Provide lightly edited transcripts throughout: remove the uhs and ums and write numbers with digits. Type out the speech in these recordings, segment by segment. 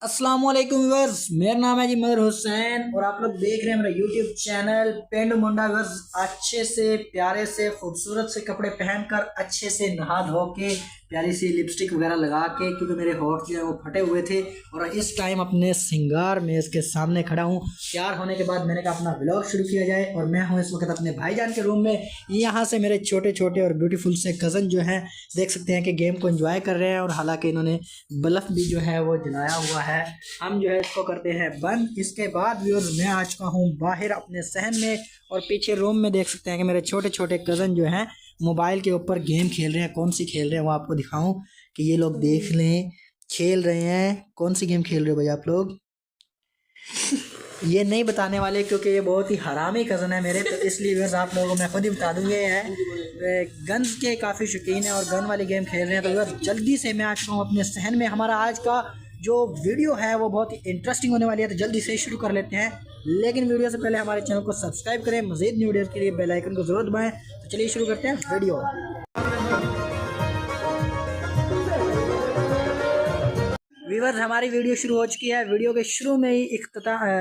अस्सलामुअलैकुम व्यूअर्स, मेरा नाम है जी मदर हुसैन और आप लोग देख रहे हैं मेरा यूट्यूब चैनल पेंडू मुंडा व्यूअर्स। अच्छे से प्यारे से खूबसूरत से कपड़े पहनकर अच्छे से नहा धो के प्यारी सी लिपस्टिक वगैरह लगा के, क्योंकि मेरे होठ जो है वो फटे हुए थे और इस टाइम अपने सिंगार में इसके सामने खड़ा हूँ। तैयार होने के बाद मैंने कहा अपना व्लॉग शुरू किया जाए और मैं हूँ इस वक्त अपने भाईजान के रूम में। यहाँ से मेरे छोटे छोटे और ब्यूटीफुल से कज़न जो हैं देख सकते हैं कि गेम को एंजॉय कर रहे हैं और हालांकि इन्होंने बल्ब भी जो है वो जलाया हुआ है। हम जो है इसको करते हैं बंद। इसके बाद व्यूअर्स मैं आ चुका हूँ बाहर अपने सहन में और पीछे रूम में देख सकते हैं कि मेरे छोटे छोटे कज़न जो हैं मोबाइल के ऊपर गेम खेल रहे हैं। कौन सी खेल रहे हैं वो आपको दिखाऊं कि ये लोग देख लें। खेल रहे हैं, कौन सी गेम खेल रहे हो भाई आप लोग? ये नहीं बताने वाले क्योंकि ये बहुत ही हरामी कज़न है मेरे, तो इसलिए व्यूअर्स आप लोगों को मैं खुद ही बता दूँगी। ये है गन्स के काफ़ी शौकीन है और गन वाली गेम खेल रहे हैं। तो व्यूअर्स जल्दी से मैं आ चुका हूँ अपने सहन में। हमारा आज का जो वीडियो है वो बहुत ही इंटरेस्टिंग होने वाली है, तो जल्दी से शुरू कर लेते हैं। लेकिन वीडियो से पहले हमारे चैनल को सब्सक्राइब करें, मज़ीद न्यू वीडियोज़ के लिए बेल आइकन को ज़रूर दबाएं। तो चलिए शुरू करते हैं वीडियो। व्यूअर्स हमारी वीडियो शुरू हो चुकी है। वीडियो के शुरू में ही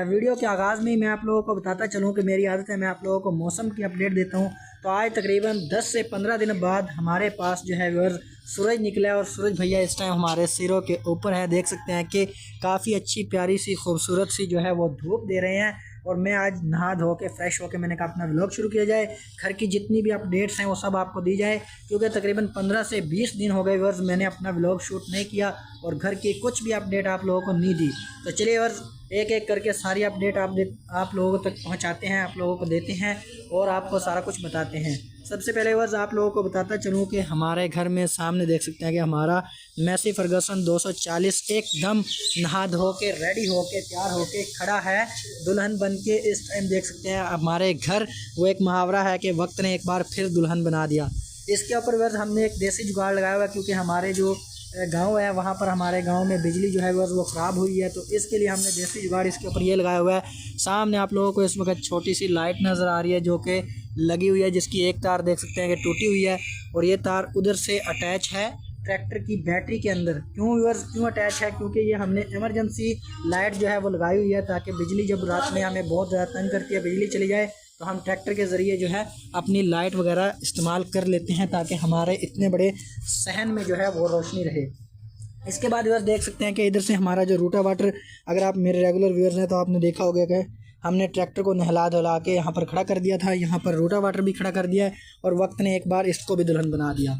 वीडियो के आगाज़ में ही मैं आप लोगों को बताता चलूँ कि मेरी आदत है मैं आप लोगों को मौसम की अपडेट देता हूँ। तो आज तकरीबन 10 से 15 दिन बाद हमारे पास जो है व्यूअर्स सूरज निकला है और सूरज भैया इस टाइम हमारे सिरों के ऊपर है। देख सकते हैं कि काफ़ी अच्छी प्यारी सी खूबसूरत सी जो है वो धूप दे रहे हैं। और मैं आज नहा धो के फ्रेश होके मैंने कहा अपना व्लॉग शुरू किया जाए, घर की जितनी भी अपडेट्स हैं वो सब आपको दी जाए, क्योंकि तकरीबन 15 से 20 दिन हो गए वर्ष मैंने अपना व्लॉग शूट नहीं किया और घर की कुछ भी अपडेट आप लोगों को नहीं दी। तो चलिए वर्ष एक एक करके सारी अपडेट आप लोगों तक पहुंचाते हैं, आप लोगों को देते हैं और आपको सारा कुछ बताते हैं। सबसे पहले वर्ष आप लोगों को बताता चलूँ कि हमारे घर में सामने देख सकते हैं कि हमारा मैसी फर्गसन 240 एकदम नहा धो के रेडी हो के तैयार हो के खड़ा है दुल्हन बन के। इस टाइम देख सकते हैं हमारे घर वो एक मुहावरा है कि वक्त ने एक बार फिर दुल्हन बना दिया। इसके ऊपर वर्ष हमने एक देसी जुगाड़ लगाया हुआ है, क्योंकि हमारे जो गांव है वहाँ पर हमारे गांव में बिजली जो है वो ख़राब हुई है, तो इसके लिए हमने देसी जुगाड़ इसके ऊपर ये लगाया हुआ है। सामने आप लोगों को इस वक्त छोटी सी लाइट नज़र आ रही है जो कि लगी हुई है, जिसकी एक तार देख सकते हैं कि टूटी हुई है और ये तार उधर से अटैच है ट्रैक्टर की बैटरी के अंदर। क्यों अटैच है? क्योंकि ये हमने इमरजेंसी लाइट जो है वो लगाई हुई है, ताकि बिजली जब रात में हमें बहुत ज़्यादा तंग करती है, बिजली चली जाए तो हम ट्रैक्टर के ज़रिए जो है अपनी लाइट वगैरह इस्तेमाल कर लेते हैं, ताकि हमारे इतने बड़े सहन में जो है वो रोशनी रहे। इसके बाद व्यूअर्स देख सकते हैं कि इधर से हमारा जो रूटा वाटर, अगर आप मेरे रेगुलर व्यूअर्स हैं तो आपने देखा होगा कि हमने ट्रैक्टर को नहला धुला के यहाँ पर खड़ा कर दिया था। यहाँ पर रूटा वाटर भी खड़ा कर दिया है और वक्त ने एक बार इसको भी दुल्हन बना दिया।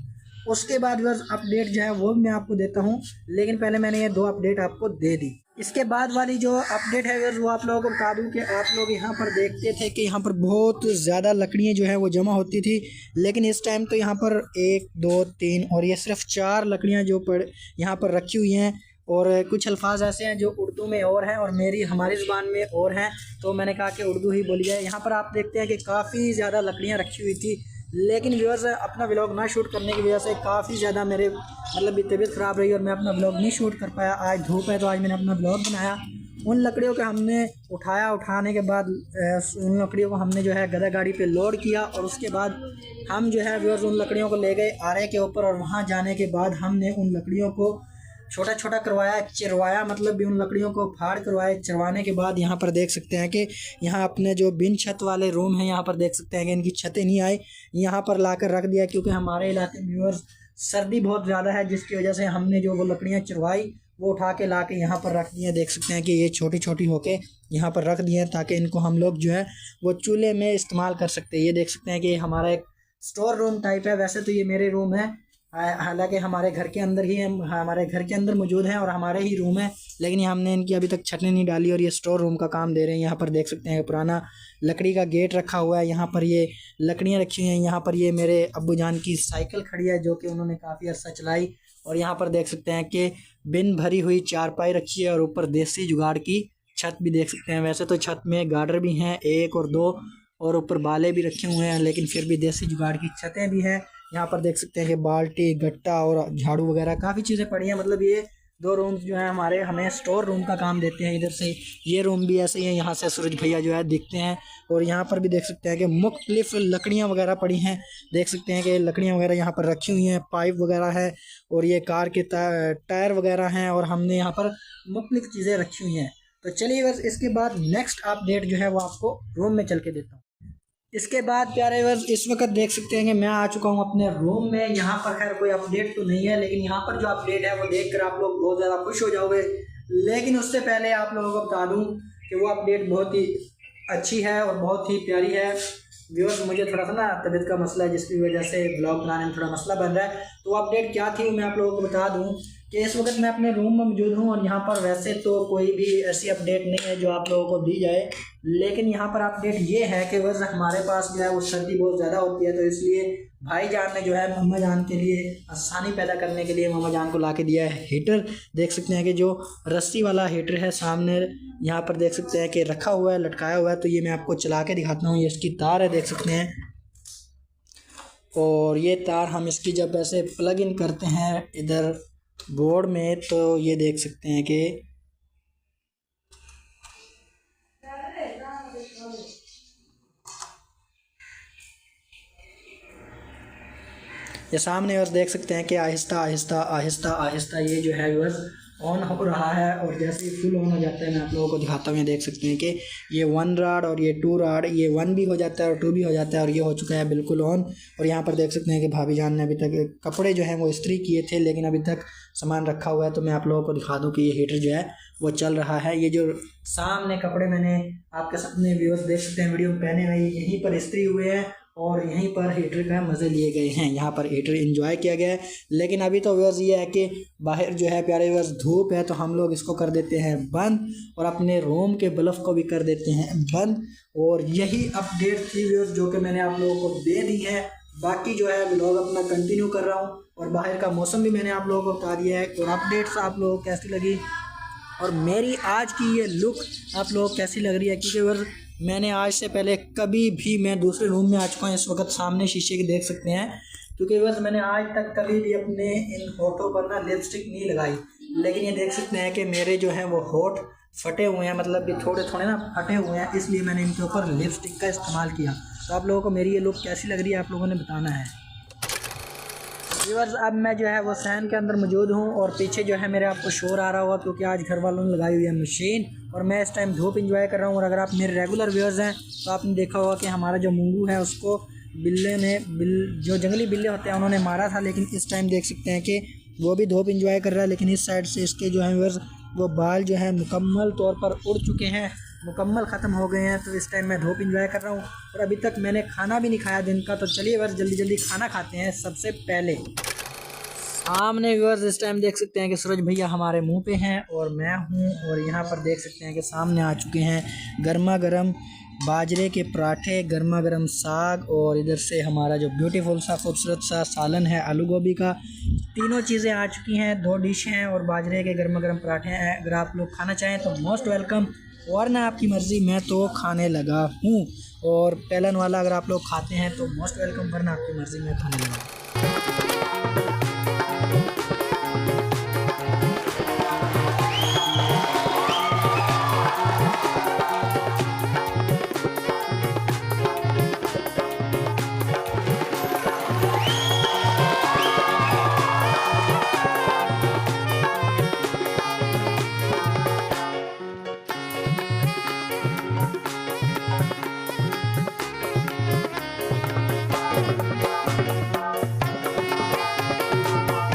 उसके बाद व्यूअर्स अपडेट जो है वो मैं आपको देता हूँ, लेकिन पहले मैंने ये 2 अपडेट आपको दे दी। इसके बाद वाली जो अपडेट है व्यूअर्स वो आप लोगों को बता दूं कि आप लोग यहाँ पर देखते थे कि यहाँ पर बहुत ज़्यादा लकड़ियाँ जो है वो जमा होती थी, लेकिन इस टाइम तो यहाँ पर 1 2 3 और ये सिर्फ 4 लकड़ियाँ जो यहाँ पर रखी हुई हैं। और कुछ अल्फाज ऐसे हैं जो उर्दू में और हैं और हमारी ज़ुबान में और हैं, तो मैंने कहा कि उर्दू ही बोली जाए। यहाँ पर आप देखते हैं कि काफ़ी ज़्यादा लकड़ियाँ रखी हुई थी, लेकिन व्यूअर्स अपना व्लॉग ना शूट करने की वजह से काफ़ी ज़्यादा मेरे तबीयत ख़राब रही और मैं अपना व्लॉग नहीं शूट कर पाया। आज धूप है तो आज मैंने अपना व्लॉग बनाया। उन लकड़ियों को हमने उठाने के बाद उन लकड़ियों को हमने जो है गधा गाड़ी पे लोड किया और उसके बाद हम जो है व्यूअर्स उन लकड़ियों को ले गए आरे के ऊपर, और वहाँ जाने के बाद हमने उन लकड़ियों को छोटा छोटा करवाया, चिरवाया, मतलब भी उन लकड़ियों को फाड़ करवाए। चिरवाने के बाद यहाँ पर देख सकते हैं कि यहाँ अपने जो बिन छत वाले रूम हैं यहाँ पर देख सकते हैं कि इनकी छतें नहीं आई, यहाँ पर लाकर रख दिया, क्योंकि हमारे इलाके में व्यूअर्स सर्दी बहुत ज़्यादा है, जिसकी वजह से हमने जो वो लकड़ियाँ चिरवाई वो उठा के ला के यहाँ पर रख दी हैं। देख सकते हैं कि ये छोटी छोटी होके यहाँ पर रख दिए हैं ताकि इनको हम लोग जो है वो चूल्हे में इस्तेमाल कर सकते हैं। ये देख सकते हैं कि हमारा एक स्टोर रूम टाइप है। वैसे तो ये मेरे रूम है, हालांकि हमारे घर के अंदर ही हमारे घर के अंदर मौजूद है और हमारे ही रूम है, लेकिन हमने इनकी अभी तक छतें नहीं डाली और ये स्टोर रूम का काम दे रहे हैं। यहाँ पर देख सकते हैं पुराना लकड़ी का गेट रखा हुआ है, यहाँ पर ये लकड़ियाँ रखी हुई हैं। यहाँ पर ये मेरे अब्बू जान की साइकिल खड़ी है जो कि उन्होंने काफ़ी अर्सा चलाई, और यहाँ पर देख सकते हैं कि बिन भरी हुई चारपाई रखी है और ऊपर देसी जुगाड़ की छत भी देख सकते हैं। वैसे तो छत में गार्डर भी हैं 1 और 2 और ऊपर बाले भी रखे हुए हैं, लेकिन फिर भी देसी जुगाड़ की छतें भी हैं। यहाँ पर देख सकते हैं कि बाल्टी, गट्टा और झाड़ू वगैरह काफ़ी चीज़ें पड़ी हैं। मतलब ये दो रूम्स जो है हमारे हमें स्टोर रूम का काम देते हैं। इधर से ये रूम भी ऐसे ही है, यहाँ से सूरज भैया जो है दिखते हैं। और यहाँ पर भी देख सकते हैं कि मुख्तलिफ लकड़ियाँ वगैरह पड़ी हैं। देख सकते हैं कि लकड़ियाँ वगैरह यहाँ पर रखी हुई हैं, पाइप वगैरह है और ये कार के टायर वगैरह हैं और हमने यहाँ पर मुख्तलिफ चीज़ें रखी हुई हैं। तो चलिए बस इसके बाद नेक्स्ट अपडेट जो है वो आपको रूम में चल के देता हूँ। इसके बाद प्यारे वर्स इस वक्त देख सकते हैं कि मैं आ चुका हूँ अपने रूम में। यहाँ पर खैर कोई अपडेट तो नहीं है, लेकिन यहाँ पर जो अपडेट है वो देखकर आप लोग बहुत ज़्यादा खुश हो जाओगे। लेकिन उससे पहले आप लोगों को बता दूँ कि वो अपडेट बहुत ही अच्छी है और बहुत ही प्यारी है। व्यूअर्स मुझे थोड़ा सा ना तबीयत का मसला है, जिसकी वजह से ब्लॉग बनाने में थोड़ा मसला बन रहा है। तो अपडेट क्या थी मैं आप लोगों को बता दूं कि इस वक्त मैं अपने रूम में मौजूद हूं और यहाँ पर वैसे तो कोई भी ऐसी अपडेट नहीं है जो आप लोगों को दी जाए, लेकिन यहाँ पर अपडेट ये है कि बस हमारे पास जो है वो सर्दी बहुत ज़्यादा होती है। तो इसलिए भाईजान ने जो है मामा जान के लिए आसानी पैदा करने के लिए मामा जान को ला के दिया है हीटर। देख सकते हैं कि जो रस्सी वाला हीटर है सामने यहाँ पर देख सकते हैं कि रखा हुआ है, लटकाया हुआ है। तो ये मैं आपको चला के दिखाता हूँ। ये इसकी तार है, देख सकते हैं। और ये तार हम इसकी जब ऐसे प्लग इन करते हैं इधर बोर्ड में, तो ये देख सकते हैं कि ये सामने और देख सकते हैं कि आहिस्ता आहिस्ता आहिस्ता आहिस्ता ये जो है बस ऑन हो रहा है। और जैसे ही फुल ऑन हो जाता है मैं आप लोगों को दिखाता हूँ। ये देख सकते हैं कि ये 1 राड और ये 2 राड, ये 1 भी हो जाता है और 2 भी हो जाता है और ये हो चुका है बिल्कुल ऑन। और यहाँ पर देख सकते हैं कि भाभी जान ने अभी तक कपड़े जो हैं वो इस्त्री किए थे, लेकिन अभी तक सामान रखा हुआ है। तो मैं आप लोगों को दिखा दूँ कि ये हीटर जो है वो चल रहा है। ये जो सामने कपड़े मैंने आपके सामने व्यूअर्स देख सकते हैं वीडियो में पहने हुए, यहीं पर इस्त्री हुए हैं और यहीं पर हीटर का मज़े लिए गए हैं। यहाँ पर हीटर एंजॉय किया गया है। लेकिन अभी तो व्यूअर्स ये है कि बाहर जो है प्यारे व्यूअर्स धूप है, तो हम लोग इसको कर देते हैं बंद और अपने रूम के बल्ब को भी कर देते हैं बंद। और यही अपडेट थी व्यूअर्स जो कि मैंने आप लोगों को दे दी है। बाकी जो है व्लॉग अपना कंटिन्यू कर रहा हूँ और बाहर का मौसम भी मैंने आप लोगों को बता दिया है। और अपडेट्स आप लोगों को कैसी लगी और मेरी आज की ये लुक आप लोगों को कैसी लग रही है, क्योंकि व्यूअर्स मैंने आज से पहले कभी भी मैं दूसरे रूम में आ चुका हूँ। इस वक्त सामने शीशे की देख सकते हैं, क्योंकि बस मैंने आज तक कभी भी अपने इन होठों पर ना लिपस्टिक नहीं लगाई। लेकिन ये देख सकते हैं कि मेरे जो हैं वो होठ फटे हुए हैं, मतलब कि थोड़े थोड़े ना फटे हुए हैं, इसलिए मैंने इनके ऊपर लिपस्टिक का इस्तेमाल किया। तो आप लोगों को मेरी ये लुक कैसी लग रही है आप लोगों ने बताना है। व्यूअर्स अब मैं जो है वो सहन के अंदर मौजूद हूँ और पीछे जो है मेरे आपको शोर आ रहा होगा, क्योंकि आज घर वालों ने लगाई हुई है मशीन और मैं इस टाइम धूप एंजॉय कर रहा हूँ। और अगर आप मेरे रेगुलर व्यूअर्स हैं तो आपने देखा होगा कि हमारा जो मुंगू है उसको बिल्ले ने जो जंगली बिल्ले होते हैं उन्होंने मारा था। लेकिन इस टाइम देख सकते हैं कि वो भी धूप एंजॉय कर रहा है। लेकिन इस साइड से इसके जो है व्यूअर्स वो बाल जो है मुकम्मल तौर पर उड़ चुके हैं, मुकम्मल ख़त्म हो गए हैं। तो इस टाइम मैं धूप एंजॉय कर रहा हूँ और अभी तक मैंने खाना भी नहीं खाया दिन का। तो चलिए व्यूअर्स जल्दी जल्दी खाना खाते हैं। सबसे पहले सामने व्यूअर्स इस टाइम देख सकते हैं कि सूरज भैया हमारे मुंह पे हैं और मैं हूं। और यहाँ पर देख सकते हैं कि सामने आ चुके हैं गर्मा गर्म बाजरे के पराठे, गर्मा गर्म साग और इधर से हमारा जो ब्यूटीफुल सा खूबसूरत सा सालन है आलू गोभी का। तीनों चीज़ें आ चुकी हैं, 2 डिश हैं और बाजरे के गर्मा गर्म पराठे हैं। अगर आप लोग खाना चाहें तो मोस्ट वेलकम, वरना आपकी मर्ज़ी, मैं तो खाने लगा हूँ। और पेलन वाला अगर आप लोग खाते हैं तो मोस्ट वेलकम, वरना आपकी मर्ज़ी, मैं खाने लगा हूँ।